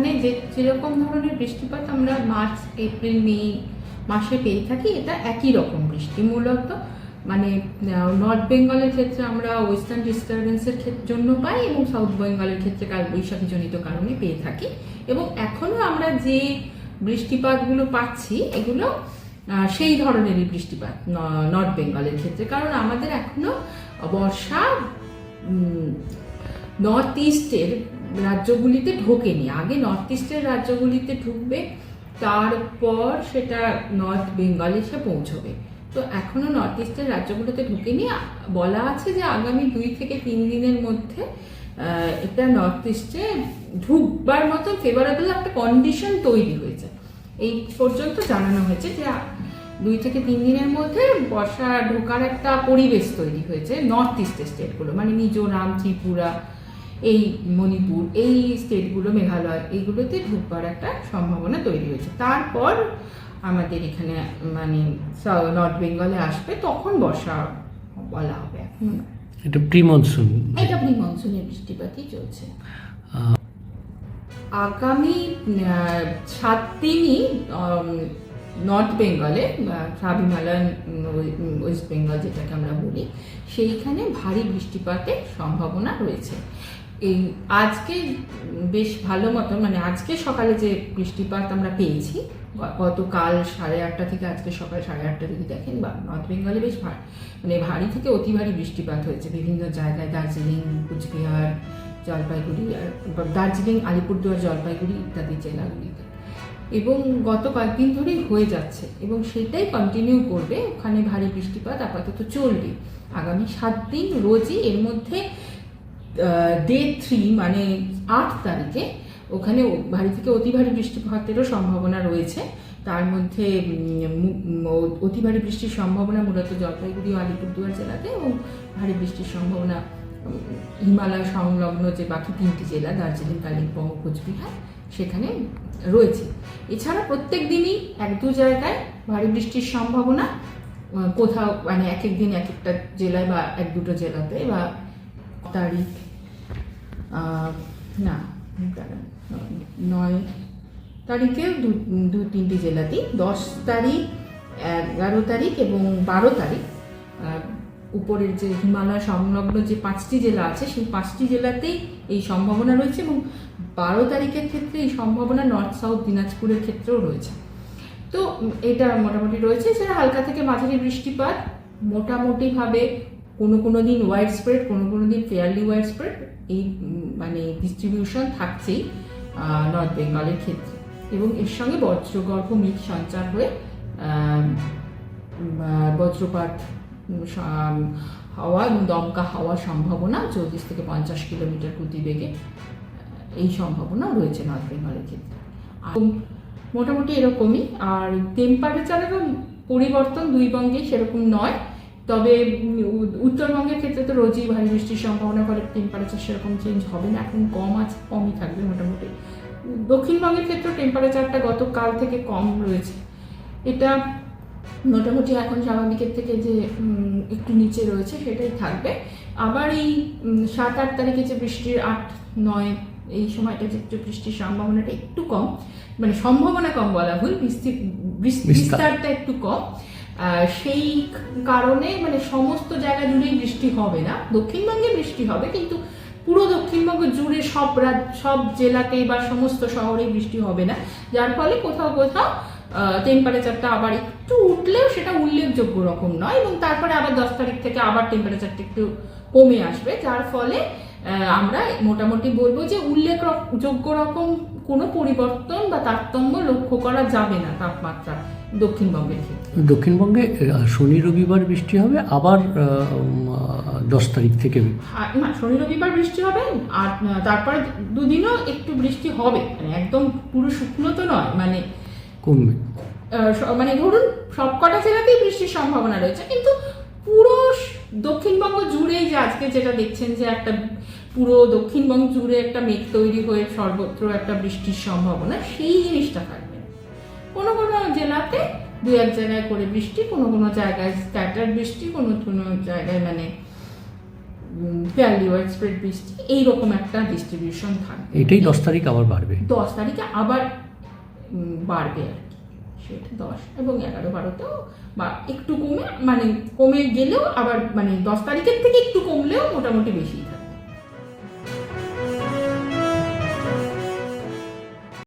ওখানে যেরকম ধরনের বৃষ্টিপাত আমরা মার্চ এপ্রিল মে মাসে পেয়ে থাকি, এটা একই রকম বৃষ্টি মূলত। মানে নর্থ বেঙ্গলের ক্ষেত্রে আমরা ওয়েস্টার্ন ডিস্টারবেন্সের জন্য পাই এবং সাউথ বেঙ্গলের ক্ষেত্রে কালবৈশাখীজনিত কারণে পেয়ে থাকি। এবং এখনও আমরা যে বৃষ্টিপাতগুলো পাচ্ছি এগুলো সেই ধরনেরই বৃষ্টিপাত নর্থ বেঙ্গলের ক্ষেত্রে, কারণ আমাদের এখনও বর্ষা নর্থ ইস্টের রাজ্যগুলিতে ঢোকেনি। আগে নর্থ ইস্টের রাজ্যগুলিতে ঢুকবে, তারপর সেটা নর্থ বেঙ্গলে এসে পৌঁছবে। তো এখনও নর্থ ইস্টের রাজ্যগুলোতে ঢুকেনি। বলা আছে যে আগামী 2 থেকে 3 দিনের মধ্যে এটা নর্থ ইস্টে ঢুকবার মতো ফেভারেবল একটা কন্ডিশন তৈরি হয়েছে, এই পর্যন্ত জানানো হয়েছে যে 2 থেকে 3 দিনের মধ্যে বর্ষা ঢোকার একটা পরিবেশ তৈরি হয়েছে নর্থ ইস্টের স্টেটগুলো, মানে মিজোরাম, ত্রিপুরা, এই মণিপুর, এই স্টেটগুলো, মেঘালয়, এইগুলোতে ঢুকবার একটা সম্ভাবনা তৈরি হয়েছে। তারপর আমাদের এখানে মানে নর্থ বেঙ্গলে আসবে, তখন বর্ষা বলা হবে। এখন এটা প্রি মনসুন, এটা প্রি মনসুনের বৃষ্টিপাতই চলছে। আগামী 7 দিনই নর্থ বেঙ্গলে, সাব হিমালয়ান ওয়েস্ট বেঙ্গল যেটাকে আমরা বলি, সেইখানে ভারী বৃষ্টিপাতের সম্ভাবনা রয়েছে। এই আজকে বেশ ভালো মতো, মানে আজকে সকালে যে বৃষ্টিপাত আমরা পেয়েছি, গতকাল 8:30 থেকে আজকে সকাল 8:30 যদি দেখেন, বা নর্থ বেঙ্গলে বেশ মানে ভারী থেকে অতি ভারী বৃষ্টিপাত হয়েছে বিভিন্ন জায়গায়, দার্জিলিং, কুচবিহার, জলপাইগুড়ি, আর দার্জিলিং, আলিপুরদুয়ার, জলপাইগুড়ি ইত্যাদি জেলাগুলিতে। এবং গত কয়েকদিন ধরেই হয়ে যাচ্ছে এবং সেটাই কন্টিনিউ করবে। ওখানে ভারী বৃষ্টিপাত আপাতত চলবে আগামী 7 দিন রোজই। এর মধ্যে ডে 3 মানে 8 তারিখে ওখানে ভারী থেকে অতি ভারী বৃষ্টিপাতেরও সম্ভাবনা রয়েছে। তার মধ্যে অতি ভারী বৃষ্টির সম্ভাবনা মূলত জলপাইগুড়ি ও আলিপুরদুয়ার জেলাতে, এবং ভারী বৃষ্টির সম্ভাবনা হিমালয় সংলগ্ন যে বাকি 3টি জেলা, দার্জিলিং, কালিম্পং, কোচবিহার, সেখানে রয়েছে। এছাড়া প্রত্যেক দিনই 1-2 জায়গায় ভারী বৃষ্টির সম্ভাবনা, কোথাও মানে এক এক দিন এক একটা জেলায় বা 1-2 জেলাতে, বা তারিখ না 9 তারিখে 2-3টি জেলাতেই, 10 তারিখ, 11 তারিখ এবং 12 তারিখ উপরের যে হিমালয় সংলগ্ন যে 5টি জেলা আছে সেই 5টি জেলাতেই এই সম্ভাবনা রয়েছে। এবং 12 তারিখের ক্ষেত্রে এই সম্ভাবনা নর্থ সাউথ দিনাজপুরের ক্ষেত্রেও রয়েছে। তো এটা মোটামুটি রয়েছে। এছাড়া হালকা থেকে মাঝারি বৃষ্টিপাত মোটামুটিভাবে কোনো দিন ওয়াইড স্প্রেড, কোনো দিন ফেয়ারলি ওয়াইড স্প্রেড, এই মানে ডিস্ট্রিবিউশন থাকছেই নর্থ বেঙ্গলের ক্ষেত্রে। এবং এর সঙ্গে বজ্রগর্ভ মেঘ সঞ্চার হয়ে বজ্রপাত হাওয়া এবং দমকা হাওয়ার সম্ভাবনা 40 থেকে 50 কিলোমিটার গতিবেগে, এই সম্ভাবনা রয়েছে নর্থ বেঙ্গলের ক্ষেত্রে। মোটামুটি এরকমই। আর টেম্পারেচারেরও পরিবর্তন 2 বঙ্গে সেরকম নয়, তবে উত্তরবঙ্গের ক্ষেত্রে তো রোজই ভারী বৃষ্টির সম্ভাবনা, ফলে টেম্পারেচার সেরকম চেঞ্জ হবে না, এখন কমই থাকবে মোটামুটি। দক্ষিণবঙ্গের ক্ষেত্রে টেম্পারেচারটা গতকাল থেকে কম রয়েছে, এটা মোটামুটি এখন স্বাভাবিকের থেকে যে একটু নিচে রয়েছে সেটাই থাকবে। আবার এই 7-8 তারিখে যে বৃষ্টির 8-9 এই সময়টা যে একটু বৃষ্টির সম্ভাবনাটা একটু কম, মানে সম্ভাবনা কম বলা ভুল, বিস্তারটা একটু কম। সেই কারণে মানে সমস্ত জায়গা জুড়েই বৃষ্টি হবে না, দক্ষিণবঙ্গে বৃষ্টি হবে, কিন্তু পুরো দক্ষিণবঙ্গ জুড়ে সব জেলাতেই বা সমস্ত শহরেই বৃষ্টি হবে না, যার ফলে কোথাও টেম্পারেচারটা আবার একটু উঠলেও সেটা উল্লেখযোগ্য রকম নয়। এবং তারপরে আবার 10 তারিখ থেকে আবার টেম্পারেচারটা একটু কমে আসবে, যার ফলে আমরা মোটামুটি বলবো যে উল্লেখযোগ্য রকম কোনো পরিবর্তন বা তারতম্য লক্ষ্য করা যাবে না তাপমাত্রা দক্ষিণবঙ্গের ক্ষেত্রে। দক্ষিণবঙ্গে শনি রবিবার বৃষ্টি হবে, আবার 10 তারিখ থেকে না, শনি রবিবার বৃষ্টি হবে, আর তারপরে 2 দিনও একটু বৃষ্টি হবে, মানে একদম পুরো শুকনো তো নয়, মানে কমবে, মানে ধরুন সবকটা জেলাতেই বৃষ্টির সম্ভাবনা রয়েছে, কিন্তু পুরো দক্ষিণবঙ্গ জুড়েই যে আজকে যেটা দেখছেন যে একটা পুরো দক্ষিণবঙ্গ জুড়ে একটা মেঘ তৈরি হয়ে সর্বত্র একটা বৃষ্টির সম্ভাবনা, সেই জিনিসটা থাকবে। কোনো জেলাতে 2-1 জায়গায় করে বৃষ্টি, কোনো জায়গায় স্ক্যাটার বৃষ্টি, কোনো জায়গায় মানে ফেয়ারলি ওয়াইড স্প্রেড বৃষ্টি, এইরকম একটা ডিস্ট্রিবিউশন থাকবে। এটাই 10 তারিখ আবার বাড়বে, 10 তারিখে আবার বাড়বে আর কি, সেটা 10 এবং 11-12তেও বা একটু কমে, মানে কমে গেলেও আবার মানে 10 তারিখের থেকে একটু কমলেও মোটামুটি বেশি থাকে।